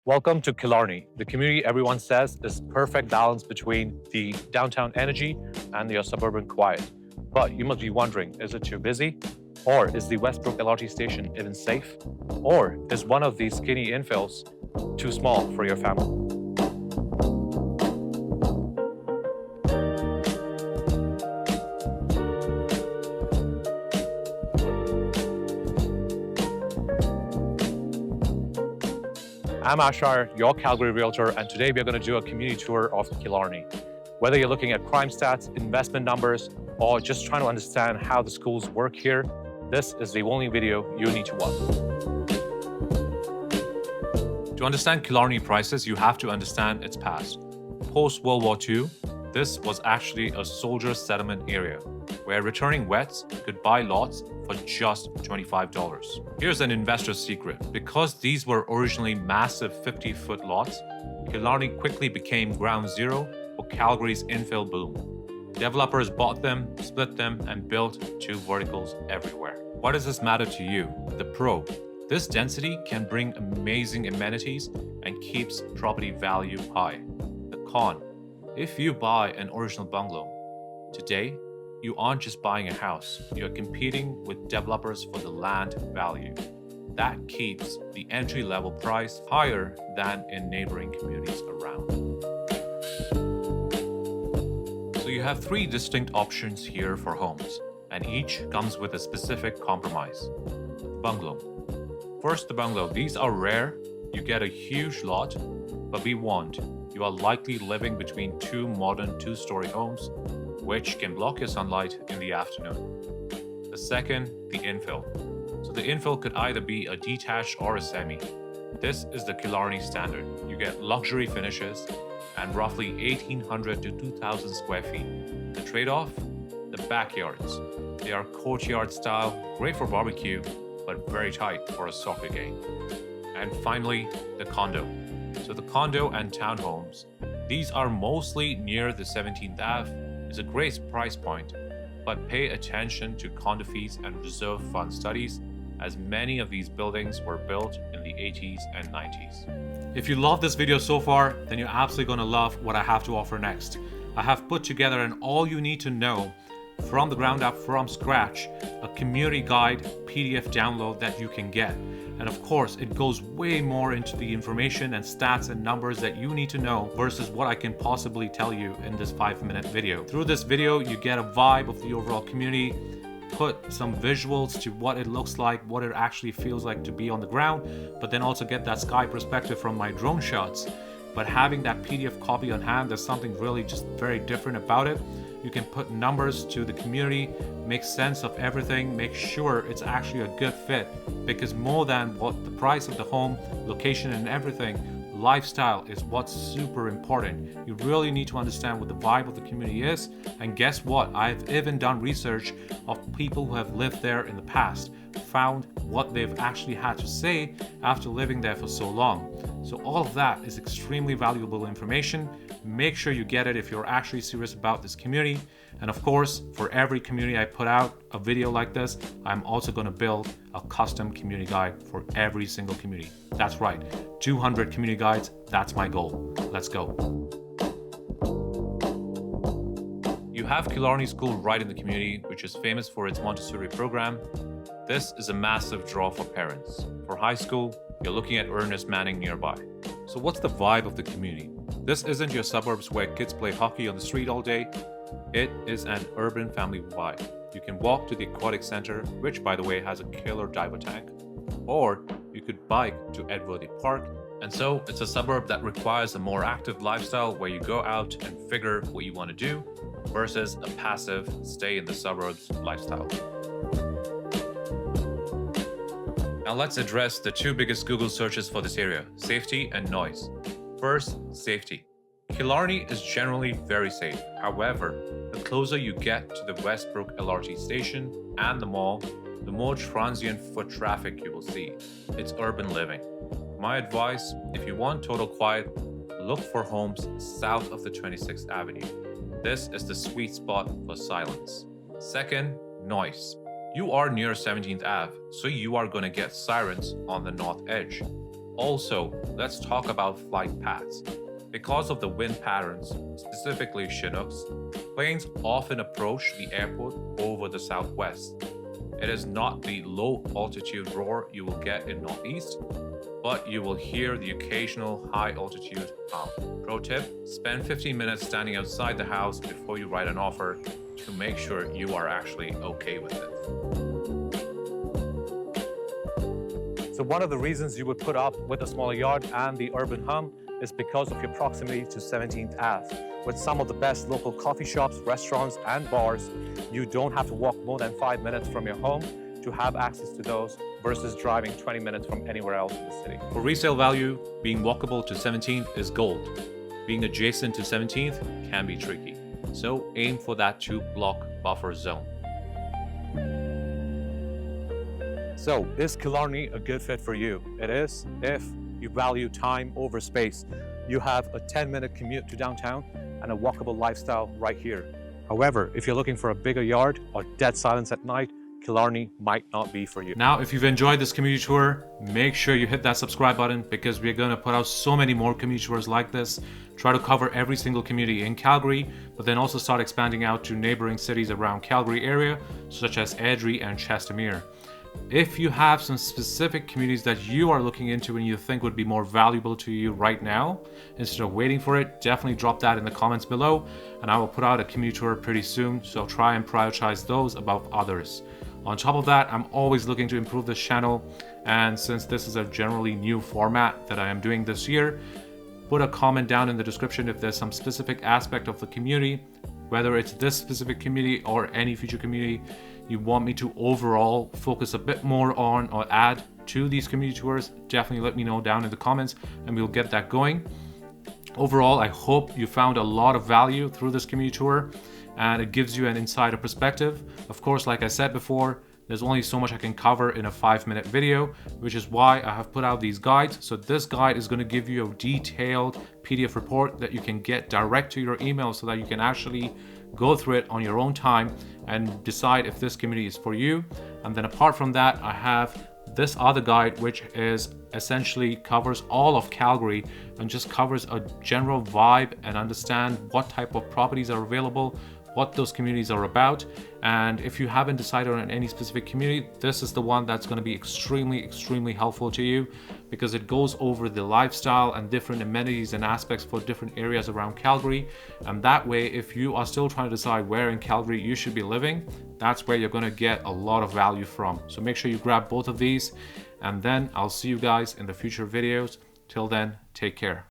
Welcome to Killarney, the community everyone says is perfect balance between the downtown energy and your suburban quiet. But you must be wondering, is it too busy? Or is the Westbrook LRT station even safe? Or is one of these skinny infills too small for your family? I'm Ashar, your Calgary Realtor, and today we're going to do a community tour of Killarney. Whether you're looking at crime stats, investment numbers, or just trying to understand how the schools work here, this is the only video you need to watch. To understand Killarney prices, you have to understand its past. Post-World War II, this was actually a soldier settlement area where returning vets could buy lots for just $25. Here's an investor's secret. Because these were originally massive 50-foot lots, Killarney quickly became ground zero for Calgary's infill boom. Developers bought them, split them, and built two verticals everywhere. Why does this matter to you? The pro. This density can bring amazing amenities and keeps property value high. The con. If you buy an original bungalow today, you aren't just buying a house, you're competing with developers for the land value. That keeps the entry-level price higher than in neighboring communities around. So you have three distinct options here for homes, and each comes with a specific compromise. Bungalow. First, the bungalow. These are rare. You get a huge lot, but be warned, you are likely living between two modern two-story homes, which can block your sunlight in the afternoon. The second, the infill. So the infill could either be a detached or a semi. This is the Killarney standard. You get luxury finishes and roughly 1,800 to 2,000 square feet. The trade-off? The backyards. They are courtyard style, great for barbecue, but very tight for a soccer game. And finally, the condo. So the condo and townhomes. These are mostly near the 17th Ave. Is a great price point, but pay attention to condo fees and reserve fund studies, as many of these buildings were built in the 80s and 90s. If you love this video so far, then you're absolutely going to love what I have to offer next. I have put together an all you need to know from the ground up, from scratch, a community guide PDF download that you can get. And of course, it goes way more into the information and stats and numbers that you need to know versus what I can possibly tell you in this 5-minute video. Through this video, you get a vibe of the overall community, put some visuals to what it looks like, what it actually feels like to be on the ground, but then also get that sky perspective from my drone shots. But having that PDF copy on hand, there's something really just very different about it. You can put numbers to the community, make sense of everything, make sure it's actually a good fit, because more than what the price of the home, location and everything, lifestyle is what's super important. You really need to understand what the vibe of the community is, and guess what? I've even done research of people who have lived there in the past, found what they've actually had to say after living there for so long. So all of that is extremely valuable information. Make sure you get it if you're actually serious about this community. And of course, for every community I put out a video like this, I'm also going to build a custom community guide for every single community. That's right, 200 community guides, that's my goal. Let's go. You have Killarney School right in the community, which is famous for its Montessori program. This is a massive draw for parents. For high school, you're looking at Ernest Manning nearby. So what's the vibe of the community? This isn't your suburbs where kids play hockey on the street all day. It is an urban family vibe. You can walk to the aquatic center, which by the way has a killer diver tank, or you could bike to Edworthy Park. And so it's a suburb that requires a more active lifestyle where you go out and figure what you want to do versus a passive stay in the suburbs lifestyle. Now let's address the two biggest Google searches for this area, safety and noise. First, safety. Killarney is generally very safe. However, the closer you get to the Westbrook LRT station and the mall, the more transient foot traffic you will see. It's urban living. My advice, if you want total quiet, look for homes south of the 26th Avenue. This is the sweet spot for silence. Second, noise. You are near 17th Ave, so you are going to get sirens on the north edge. Also, let's talk about flight paths. Because of the wind patterns, specifically Chinooks, planes often approach the airport over the southwest. It is not the low altitude roar you will get in Northeast, but you will hear the occasional high altitude hum. Pro tip, spend 15 minutes standing outside the house before you write an offer to make sure you are actually okay with it. So one of the reasons you would put up with a smaller yard and the urban hum is because of your proximity to 17th Ave. With some of the best local coffee shops, restaurants and bars, you don't have to walk more than 5 minutes from your home to have access to those versus driving 20 minutes from anywhere else in the city. For resale value, being walkable to 17th is gold. Being adjacent to 17th can be tricky. So aim for that 2-block buffer zone. So is Killarney a good fit for you? It is if you value time over space. You have a 10-minute commute to downtown and a walkable lifestyle right here. However, if you're looking for a bigger yard or dead silence at night, Killarney might not be for you. Now, if you've enjoyed this community tour, make sure you hit that subscribe button because we're going to put out so many more community tours like this. Try to cover every single community in Calgary, but then also start expanding out to neighboring cities around Calgary area, such as Airdrie and Chestermere. If you have some specific communities that you are looking into and you think would be more valuable to you right now, instead of waiting for it, definitely drop that in the comments below and I will put out a community tour pretty soon, so try and prioritize those above others. On top of that, I'm always looking to improve this channel, and since this is a generally new format that I am doing this year, put a comment down in the description if there's some specific aspect of the community, whether it's this specific community or any future community you want me to overall focus a bit more on or add to these community tours. Definitely let me know down in the comments and we'll get that going. Overall, I hope you found a lot of value through this community tour and it gives you an insider perspective. Of course, like I said before, there's only so much I can cover in a 5-minute video, which is why I have put out these guides. So this guide is going to give you a detailed PDF report that you can get direct to your email so that you can actually go through it on your own time and decide if this community is for you. And then apart from that, I have this other guide, which is essentially covers all of Calgary and just covers a general vibe and understand what type of properties are available, what those communities are about. And if you haven't decided on any specific community, this is the one that's going to be extremely helpful to you because it goes over the lifestyle and different amenities and aspects for different areas around Calgary. And that way, if you are still trying to decide where in Calgary you should be living, that's where you're going to get a lot of value from. So make sure you grab both of these, and then I'll see you guys in the future videos. Till then, take care.